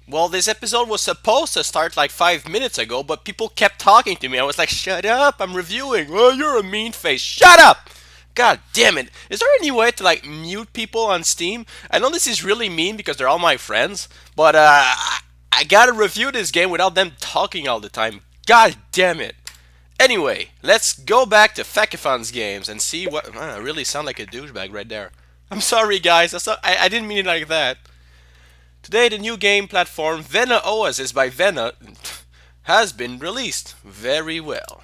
Well, this episode was supposed to start like 5 minutes ago, but people kept talking to me. I was like, shut up, I'm reviewing. Well, you're a mean face. Shut up! God damn it. Is there any way to like mute people on Steam? I know this is really mean because they're all my friends, but I gotta review this game without them talking all the time. God damn it. Anyway, let's go back to Fakafon's games and see what. I really sound like a douchebag right there. I'm sorry, guys. I didn't mean it like that. Today, the new game platform Vena Oasis by Vena has been released. Very well.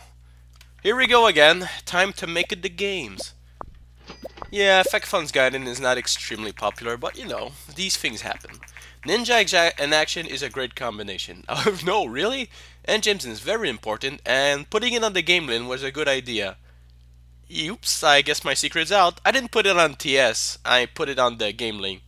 Here we go again. Time to make it the games. Yeah, Fakafon's Gaiden is not extremely popular, but you know, these things happen. And action is a great combination. Oh, no, really? Engines is very important, and putting it on the game link was a good idea. Oops, I guess my secret's out. I didn't put it on TS, I put it on the game link.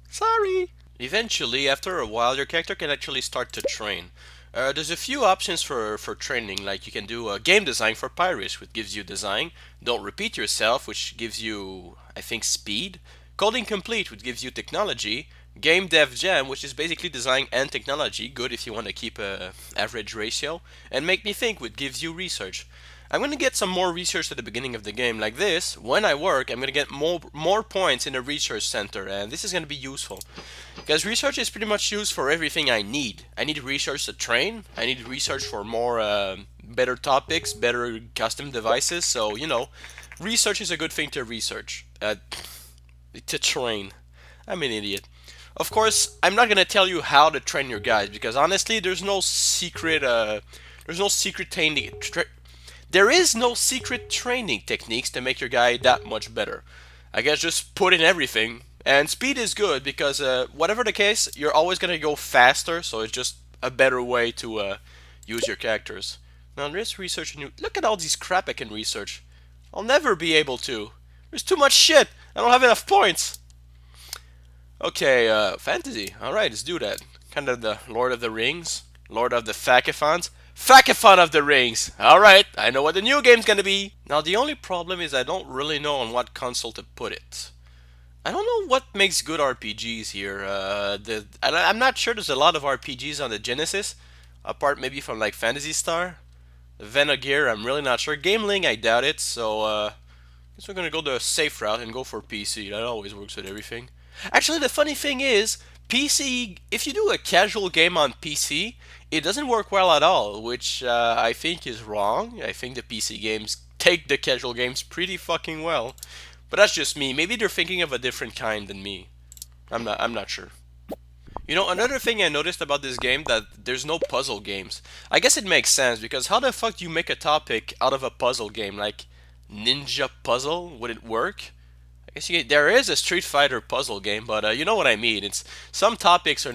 Sorry. Eventually, after a while, your character can actually start to train. There's a few options for training, like you can do game design for Pyrus, which gives you design. Don't repeat yourself, which gives you, I think, speed. Coding complete, which gives you technology. Game Dev Jam, which is basically design and technology, good if you want to keep a average ratio. And Make Me Think, which gives you research. I'm gonna get some more research at the beginning of the game, like this. When I work, I'm gonna get more points in the research center, and this is gonna be useful. Because research is pretty much used for everything I need. I need research to train. I need research for more better topics, better custom devices. So you know, research is a good thing to research. To train. I'm an idiot. Of course, I'm not gonna tell you how to train your guys because honestly, there's no secret. There's no secret training. There is no secret training techniques to make your guy that much better. I guess just put in everything. And speed is good because whatever the case, you're always gonna go faster. So it's just a better way to use your characters. Now there's research. Look at all these crap I can research. I'll never be able to. There's too much shit. I don't have enough points. Okay, fantasy. Alright, let's do that. Kind of the Lord of the Rings, Lord of the Fakafons. Fakafon of the Rings! Alright, I know what the new game's gonna be! Now, the only problem is I don't really know on what console to put it. I don't know what makes good RPGs here. I'm not sure there's a lot of RPGs on the Genesis, apart maybe from like Phantasy Star. Gear, I'm really not sure. Gameling, I doubt it, so I guess we're gonna go the safe route and go for PC. That always works with everything. Actually, the funny thing is, PC, if you do a casual game on PC, it doesn't work well at all, which I think is wrong. I think the PC games take the casual games pretty fucking well. But that's just me. Maybe they're thinking of a different kind than me. I'm not sure. You know, another thing I noticed about this game that there's no puzzle games. I guess it makes sense because how the fuck do you make a topic out of a puzzle game like Ninja Puzzle? Would it work? I guess there is a Street Fighter puzzle game, but you know what I mean. It's some genres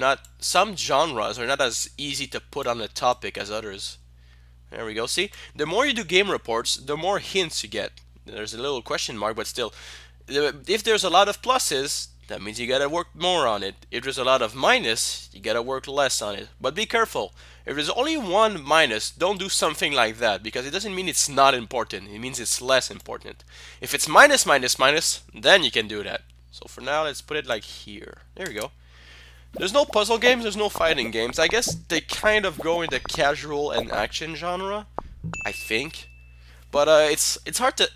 are not as easy to put on a topic as others. There we go. See, the more you do game reports, the more hints you get. There's a little question mark, but still, if there's a lot of pluses, that means you gotta work more on it. If there's a lot of minus, you gotta work less on it. But be careful. If there's only one minus, don't do something like that because it doesn't mean it's not important. It means it's less important. If it's minus, minus, minus, then you can do that. So for now, let's put it like here. There we go. There's no puzzle games, there's no fighting games. I guess they kind of go in the casual and action genre, I think. But it's hard to.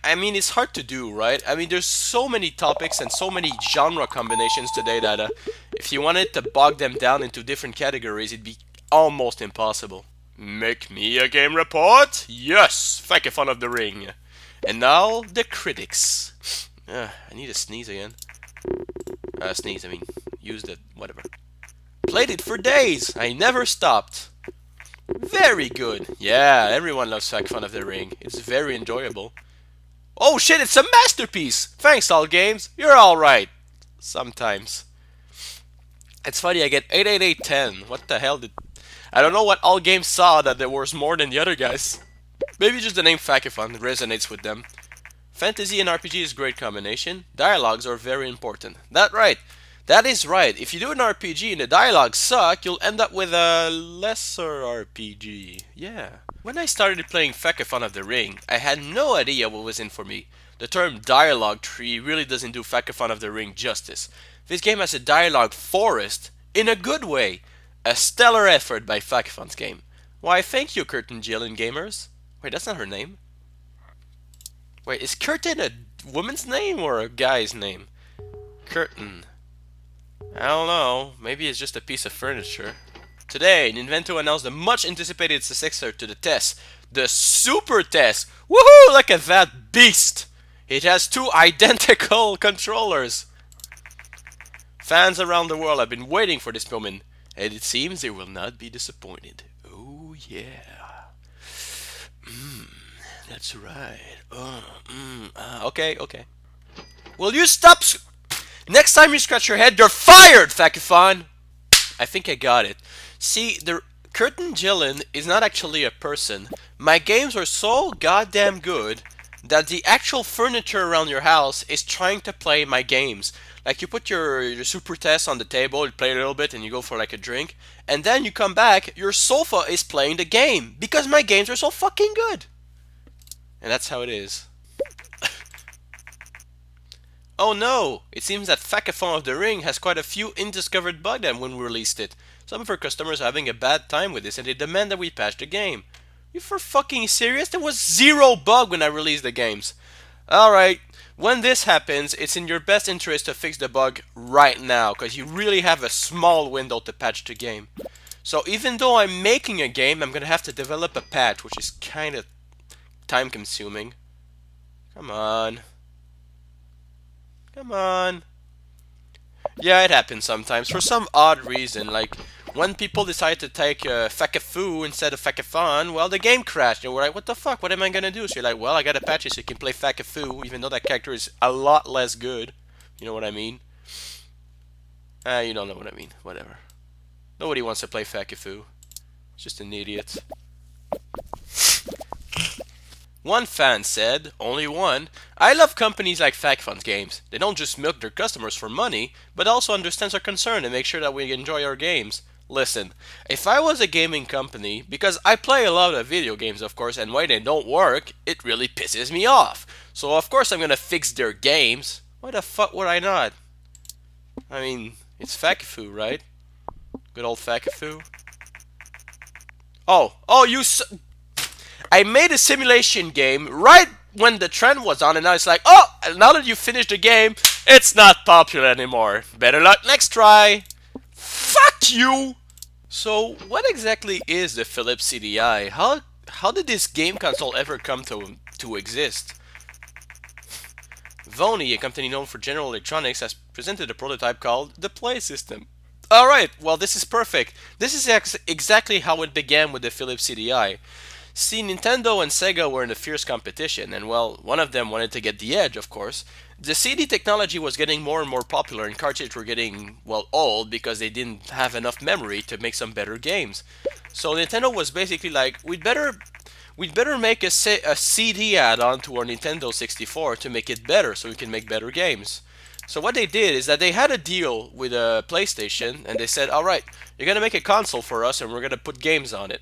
I mean, it's hard to do, right? I mean, there's so many topics and so many genre combinations today that if you wanted to bog them down into different categories, it'd be almost impossible. Make me a game report? Yes! Fakafon of the Ring. And now, the critics. I need to sneeze again. Sneeze, I mean, use the whatever. Played it for days! I never stopped. Very good. Yeah, everyone loves Fakafon of the Ring. It's very enjoyable. Oh shit, it's a masterpiece! Thanks, all games. You're alright. Sometimes. It's funny, I get 88810. What the hell did... I don't know what all games saw that there was more than the other guys. Maybe just the name Fakafon resonates with them. Fantasy and RPG is a great combination. Dialogues are very important. That right. That is right. If you do an RPG and the dialogues suck, you'll end up with a lesser RPG. Yeah. When I started playing Fakafon of the Ring, I had no idea what was in for me. The term dialogue tree really doesn't do Fakafon of the Ring justice. This game has a dialogue forest in a good way. A stellar effort by Fakafon's game. Why, thank you, Curtin Jillian Gamers. Wait, that's not her name. Wait, is Curtin a woman's name or a guy's name? Curtin. I don't know. Maybe it's just a piece of furniture. Today, Nintendo announced the much anticipated successor to the test, the Super Test. Woohoo! Look at that beast! It has two identical controllers. Fans around the world have been waiting for this moment, and it seems they will not be disappointed. Oh yeah. That's right. Okay, okay. Will you stop? Next time you scratch your head, you're fired, Fakafon! I think I got it. See, the Curtin Jillian is not actually a person. My games are so goddamn good that the actual furniture around your house is trying to play my games. Like you put your super test on the table, you play a little bit and you go for like a drink, and then you come back, your sofa is playing the game because my games are so fucking good. And that's how it is. Oh no! It seems that Fakafon of the Ring has quite a few undiscovered bugs when we released it. Some of our customers are having a bad time with this and they demand that we patch the game. You for fucking serious? There was zero bug when I released the games. Alright, when this happens, it's in your best interest to fix the bug right now, because you really have a small window to patch the game. So even though I'm making a game, I'm gonna have to develop a patch, which is kinda time consuming. Come on. Come on. Yeah, it happens sometimes. For some odd reason, like when people decide to take Fakafoo instead of Fakafon, well, the game crashed. And we're like, what the fuck? What am I gonna do? So you're like, well, I gotta patch it so you can play Fakafoo, even though that character is a lot less good. You know what I mean? You don't know what I mean. Whatever. Nobody wants to play Fakafoo. It's just an idiot. One fan said, only one, I love companies like Fakafon's games. They don't just milk their customers for money, but also understands our concern and make sure that we enjoy our games. Listen, if I was a gaming company, because I play a lot of video games of course, and when they don't work, it really pisses me off. So of course I'm gonna fix their games. Why the fuck would I not? I mean, it's Fakafoo, right? Good old Fakafoo. Oh, you I made a simulation game right when the trend was on, and now it's like, oh, now that you finished the game, it's not popular anymore. Better luck next try. Fuck you! So, what exactly is the Philips CDI? How did this game console ever come to exist? Vony, a company known for general electronics, has presented a prototype called the Play System. Alright, well this is perfect. This is exactly how it began with the Philips CDI. See, Nintendo and Sega were in a fierce competition, and well, one of them wanted to get the edge, of course. The CD technology was getting more and more popular, and cartridges were getting, well, old because they didn't have enough memory to make some better games. So Nintendo was basically like, we'd better make a CD add-on to our Nintendo 64 to make it better, so we can make better games. So what they did is that they had a deal with PlayStation, and they said, alright, you're gonna make a console for us, and we're gonna put games on it.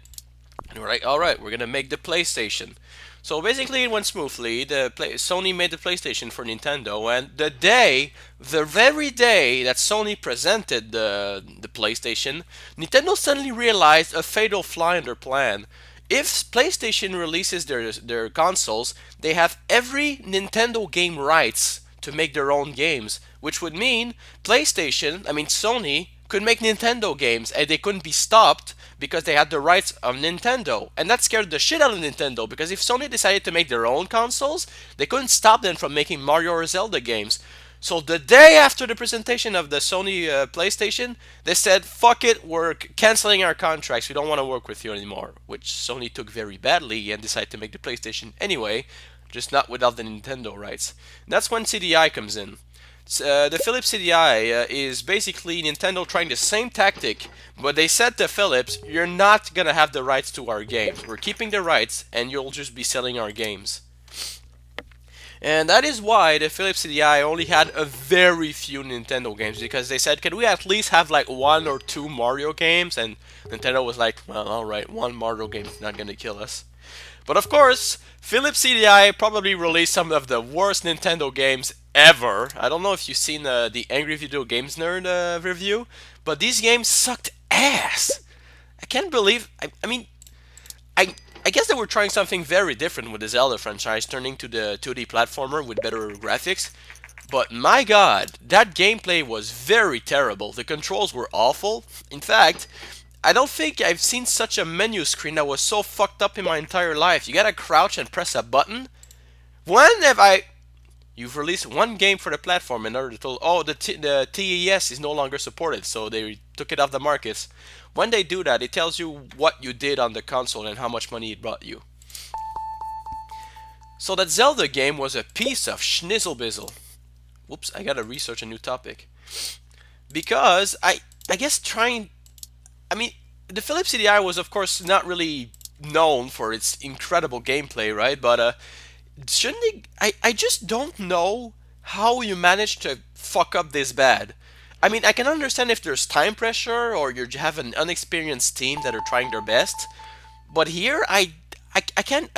And we're like, alright, we're gonna make the PlayStation. So basically it went smoothly. Sony made the PlayStation for Nintendo, and the very day that Sony presented the PlayStation, Nintendo suddenly realized a fatal flaw in their plan. If PlayStation releases their consoles, they have every Nintendo game rights to make their own games, which would mean Sony could make Nintendo games and they couldn't be stopped because they had the rights of Nintendo. And that scared the shit out of Nintendo, because if Sony decided to make their own consoles, they couldn't stop them from making Mario or Zelda games. So the day after the presentation of the Sony PlayStation, they said, fuck it, we're canceling our contracts, we don't want to work with you anymore. Which Sony took very badly and decided to make the PlayStation anyway, just not without the Nintendo rights. And that's when CDI comes in. The Philips CDI is basically Nintendo trying the same tactic, but they said to Philips, you're not gonna have the rights to our games. We're keeping the rights, and you'll just be selling our games. And that is why the Philips CDI only had a very few Nintendo games, because they said, can we at least have like 1 or 2 Mario games? And Nintendo was like, well, alright, 1 Mario game is not gonna kill us. But of course, Philips CDI probably released some of the worst Nintendo games ever. I don't know if you've seen the Angry Video Games Nerd review, but these games sucked ass. I can't believe. I mean, I guess they were trying something very different with the Zelda franchise, turning to the 2D platformer with better graphics. But my god, that gameplay was very terrible. The controls were awful. In fact, I don't think I've seen such a menu screen that was so fucked up in my entire life. You gotta crouch and press a button. When have I... You've released one game for the platform in order to tell, oh, the TES is no longer supported, so they took it off the markets. When they do that, it tells you what you did on the console and how much money it brought you. So that Zelda game was a piece of schnizzle-bizzle. Whoops, I gotta research a new topic. Because I guess trying... I mean, the Philips CDI was, of course, not really known for its incredible gameplay, right? But shouldn't it, I just don't know how you managed to fuck up this bad. I mean, I can understand if there's time pressure or you have an unexperienced team that are trying their best, but here I can't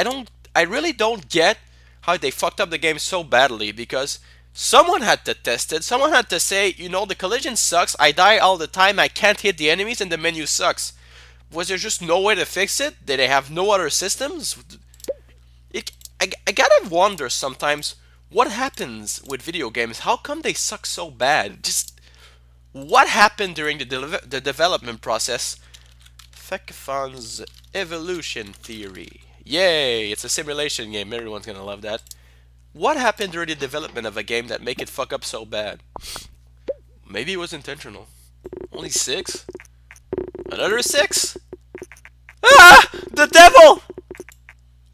I really don't get how they fucked up the game so badly because someone had to test it. Someone had to say, you know, the collision sucks. I die all the time. I can't hit the enemies, and the menu sucks. Was there just no way to fix it? Did they have no other systems? I gotta wonder sometimes what happens with video games. How come they suck so bad? Just what happened during the development process? Fakafon's evolution theory. Yay! It's a simulation game. Everyone's gonna love that. What happened during the development of a game that make it fuck up so bad? Maybe it was intentional. Only 6? Another 6? Ah! The devil!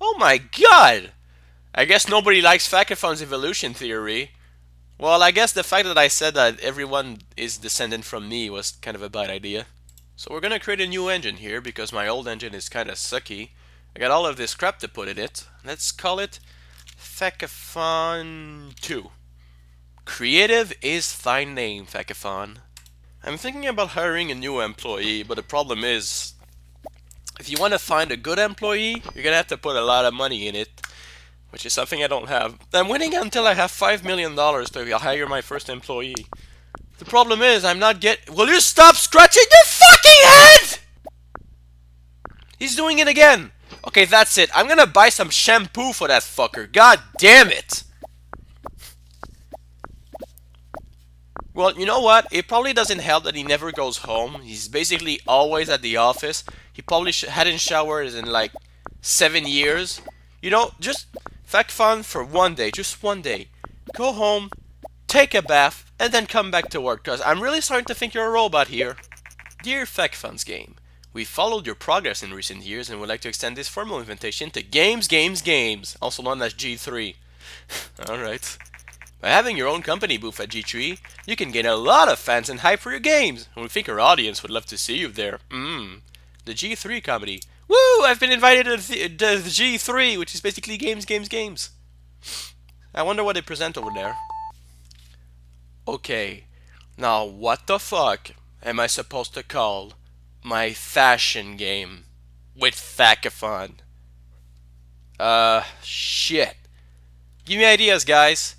Oh my god! I guess nobody likes Fakafon's evolution theory. Well, I guess the fact that I said that everyone is descendant from me was kind of a bad idea. So we're gonna create a new engine here because my old engine is kinda sucky. I got all of this crap to put in it. Let's call it Fakafon 2. Creative is thy name, Fakafon. I'm thinking about hiring a new employee, but the problem is, if you want to find a good employee, you're gonna have to put a lot of money in it, which is something I don't have. I'm waiting until I have $5 million to hire my first employee. The problem is, I'm not Will you stop scratching your fucking head?! He's doing it again! Okay, that's it. I'm gonna buy some shampoo for that fucker. God damn it! Well, you know what? It probably doesn't help that he never goes home. He's basically always at the office. He probably hadn't showered in like 7 years. You know, just Fakafon for one day, just one day. Go home, take a bath, and then come back to work, because I'm really starting to think you're a robot here. Dear Fakafon's game, we followed your progress in recent years and would like to extend this formal invitation to Games, also known as G3. Alright. By having your own company booth at G3, you can gain a lot of fans and hype for your games, and we think our audience would love to see you there. The G3 comedy. Woo! I've been invited to the G3, which is basically games. I wonder what they present over there. Okay, now what the fuck am I supposed to call my fashion game with Fakafon? Shit. Give me ideas, guys.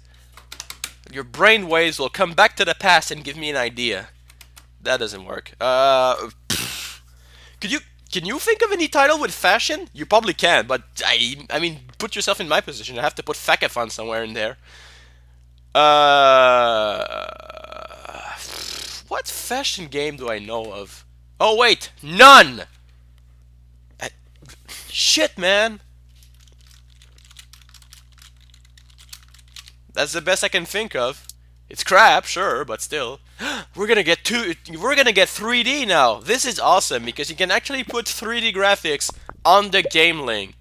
Your brain waves will come back to the past and give me an idea. That doesn't work. Can you think of any title with fashion? You probably can, but I mean, put yourself in my position. I have to put Fakafon somewhere in there. What fashion game do I know of? Oh wait, none! Shit, man! That's the best I can think of. It's crap, sure, but still. We're gonna get 3D now. This is awesome because you can actually put 3D graphics on the game link.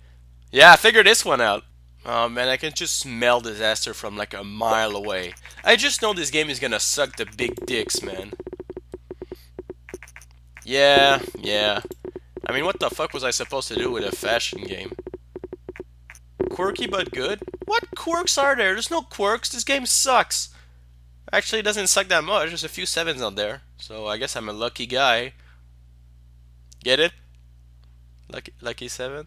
Yeah, figure this one out. Oh man, I can just smell disaster from like a mile away. I just know this game is gonna suck the big dicks, man. Yeah. I mean, what the fuck was I supposed to do with a fashion game? Quirky but good? What quirks are there? There's no quirks. This game sucks. Actually, it doesn't suck that much. There's a few 7s on there. So I guess I'm a lucky guy. Get it? Lucky 7?